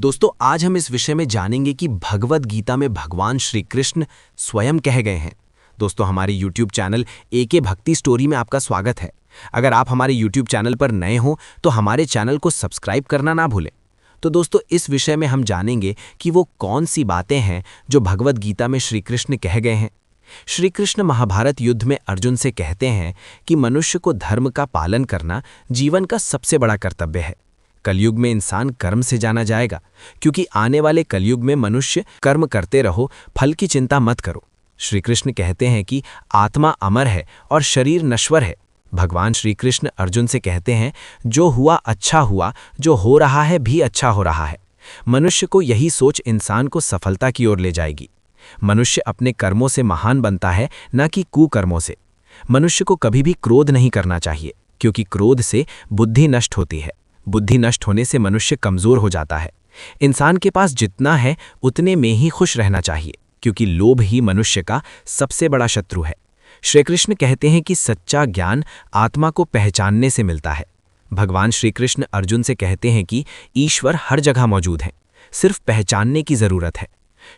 दोस्तों, आज हम इस विषय में जानेंगे कि भगवद गीता में भगवान श्री कृष्ण स्वयं कह गए हैं। दोस्तों, हमारे YouTube चैनल एके भक्ति स्टोरी में आपका स्वागत है। अगर आप हमारे YouTube चैनल पर नए हो तो हमारे चैनल को सब्सक्राइब करना ना भूलें। तो दोस्तों, इस विषय में हम जानेंगे कि वो कौन सी बातें हैं जो भगवद गीता में श्री कृष्ण कह गए हैं। श्री कृष्ण महाभारत युद्ध में अर्जुन से कहते हैं कि मनुष्य को धर्म का पालन करना जीवन का सबसे बड़ा कर्तव्य है। कलयुग में इंसान कर्म से जाना जाएगा, क्योंकि आने वाले कलयुग में मनुष्य कर्म करते रहो, फल की चिंता मत करो। श्री कृष्ण कहते हैं कि आत्मा अमर है और शरीर नश्वर है। भगवान श्री कृष्ण अर्जुन से कहते हैं, जो हुआ अच्छा हुआ, जो हो रहा है भी अच्छा हो रहा है। मनुष्य को यही सोच इंसान को सफलता की ओर ले जाएगी। मनुष्य अपने कर्मों से महान बनता है, न कि कुकर्मों से। मनुष्य को कभी भी क्रोध नहीं करना चाहिए, क्योंकि क्रोध से बुद्धि नष्ट होती है। बुद्धि नष्ट होने से मनुष्य कमजोर हो जाता है। इंसान के पास जितना है उतने में ही खुश रहना चाहिए, क्योंकि लोभ ही मनुष्य का सबसे बड़ा शत्रु है। श्री कृष्ण कहते हैं कि सच्चा ज्ञान आत्मा को पहचानने से मिलता है। भगवान श्री कृष्ण अर्जुन से कहते हैं कि ईश्वर हर जगह मौजूद है, सिर्फ पहचानने की जरूरत है।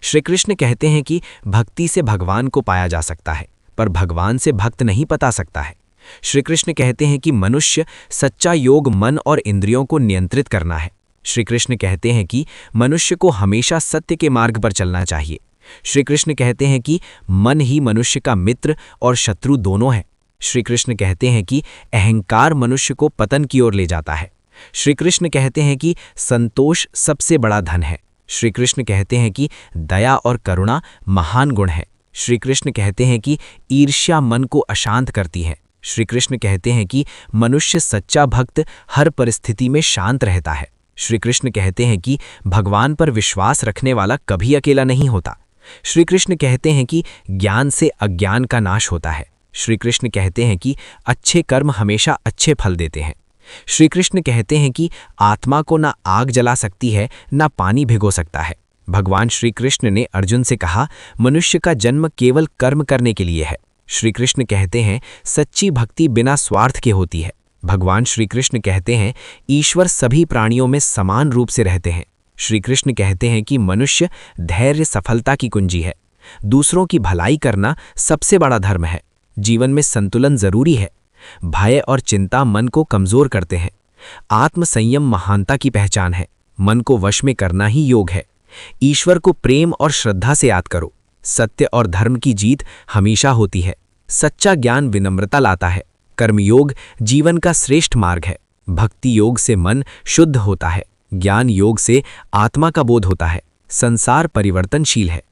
श्री कृष्ण कहते हैं कि भक्ति से भगवान को पाया जा सकता है, पर भगवान से भक्त नहीं पता सकता है। श्री कृष्ण कहते हैं कि मनुष्य सच्चा योग मन और इंद्रियों को नियंत्रित करना है। श्री कृष्ण कहते हैं कि मनुष्य को हमेशा सत्य के मार्ग पर चलना चाहिए। श्री कृष्ण कहते हैं कि मन ही मनुष्य का मित्र और शत्रु दोनों है। श्री कृष्ण कहते हैं कि अहंकार मनुष्य को पतन की ओर ले जाता है। श्री कृष्ण कहते हैं कि संतोष सबसे बड़ा धन है। श्री कृष्ण कहते हैं कि दया और करुणा महान गुण है। श्री कृष्ण कहते हैं कि ईर्ष्या मन को अशांत करती है। श्री कृष्ण कहते हैं कि मनुष्य सच्चा भक्त हर परिस्थिति में शांत रहता है। श्री कृष्ण कहते हैं कि भगवान पर विश्वास रखने वाला कभी अकेला नहीं होता। श्री कृष्ण कहते हैं कि ज्ञान से अज्ञान का नाश होता है। श्री कृष्ण कहते हैं कि अच्छे कर्म हमेशा अच्छे फल देते हैं। श्री कृष्ण कहते हैं कि आत्मा को ना आग जला सकती है, ना पानी भिगो सकता है। भगवान श्री कृष्ण ने अर्जुन से कहा, मनुष्य का जन्म केवल कर्म करने के लिए है। श्री कृष्ण कहते हैं, सच्ची भक्ति बिना स्वार्थ के होती है। भगवान श्री कृष्ण कहते हैं, ईश्वर सभी प्राणियों में समान रूप से रहते हैं। श्री कृष्ण कहते हैं कि मनुष्य धैर्य सफलता की कुंजी है। दूसरों की भलाई करना सबसे बड़ा धर्म है। जीवन में संतुलन जरूरी है। भय और चिंता मन को कमजोर करते हैं। आत्म संयम महानता की पहचान है। मन को वश में करना ही योग है। ईश्वर को प्रेम और श्रद्धा से याद करो। सत्य और धर्म की जीत हमेशा होती है। सच्चा ज्ञान विनम्रता लाता है। कर्मयोग जीवन का श्रेष्ठ मार्ग है। भक्ति योग से मन शुद्ध होता है। ज्ञान योग से आत्मा का बोध होता है। संसार परिवर्तनशील है।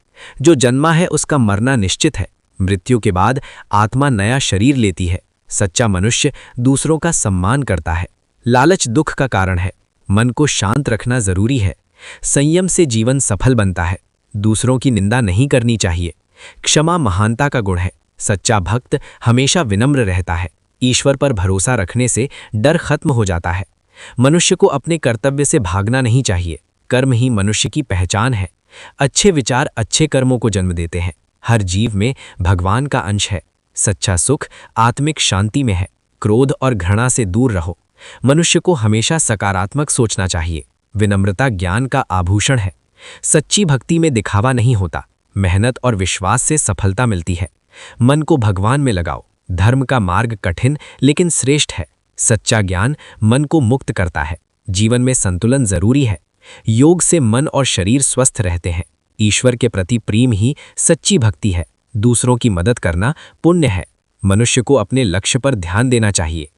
जो जन्मा है उसका मरना निश्चित है। मृत्यु के बाद आत्मा नया शरीर लेती है। सच्चा मनुष्य दूसरों का सम्मान करता है। लालच दुख का कारण है। मन को शांत रखना जरूरी है। संयम से जीवन सफल बनता है। दूसरों की निंदा नहीं करनी चाहिए। क्षमा महानता का गुण है। सच्चा भक्त हमेशा विनम्र रहता है। ईश्वर पर भरोसा रखने से डर खत्म हो जाता है। मनुष्य को अपने कर्तव्य से भागना नहीं चाहिए। कर्म ही मनुष्य की पहचान है। अच्छे विचार अच्छे कर्मों को जन्म देते हैं। हर जीव में भगवान का अंश है। सच्चा सुख आत्मिक शांति में है। क्रोध और घृणा से दूर रहो। मनुष्य को हमेशा सकारात्मक सोचना चाहिए। विनम्रता ज्ञान का आभूषण है। सच्ची भक्ति में दिखावा नहीं होता। मेहनत और विश्वास से सफलता मिलती है। मन को भगवान में लगाओ। धर्म का मार्ग कठिन लेकिन श्रेष्ठ है। सच्चा ज्ञान मन को मुक्त करता है। जीवन में संतुलन जरूरी है। योग से मन और शरीर स्वस्थ रहते हैं। ईश्वर के प्रति प्रेम ही सच्ची भक्ति है। दूसरों की मदद करना पुण्य है। मनुष्य को अपने लक्ष्य पर ध्यान देना चाहिए।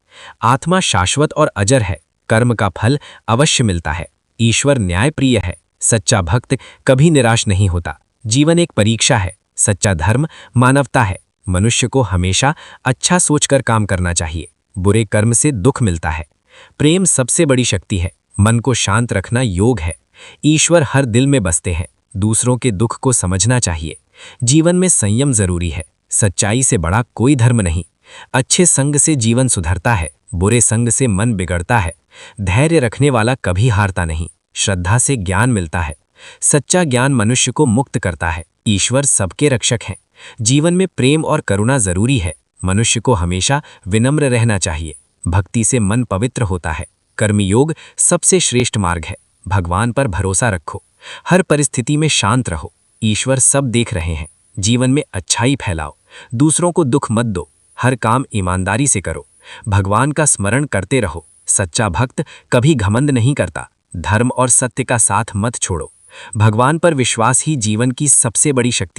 आत्मा शाश्वत और अजर है। कर्म का फल अवश्य मिलता है। ईश्वर न्यायप्रिय है। सच्चा भक्त कभी निराश नहीं होता। जीवन एक परीक्षा है। सच्चा धर्म मानवता है। मनुष्य को हमेशा अच्छा सोचकर काम करना चाहिए। बुरे कर्म से दुख मिलता है। प्रेम सबसे बड़ी शक्ति है। मन को शांत रखना योग है। ईश्वर हर दिल में बसते हैं। दूसरों के दुख को समझना चाहिए। जीवन में संयम जरूरी है। सच्चाई से बड़ा कोई धर्म नहीं। अच्छे संग से जीवन सुधरता है। बुरे संग से मन बिगड़ता है। धैर्य रखने वाला कभी हारता नहीं। श्रद्धा से ज्ञान मिलता है। सच्चा ज्ञान मनुष्य को मुक्त करता है। ईश्वर सबके रक्षक हैं। जीवन में प्रेम और करुणा जरूरी है। मनुष्य को हमेशा विनम्र रहना चाहिए। भक्ति से मन पवित्र होता है। कर्मयोग सबसे श्रेष्ठ मार्ग है। भगवान पर भरोसा रखो। हर परिस्थिति में शांत रहो। ईश्वर सब देख रहे हैं। जीवन में अच्छाई फैलाओ। दूसरों को दुख मत दो। हर काम ईमानदारी से करो। भगवान का स्मरण करते रहो। सच्चा भक्त कभी घमंड नहीं करता। धर्म और सत्य का साथ मत छोड़ो। भगवान पर विश्वास ही जीवन की सबसे बड़ी शक्ति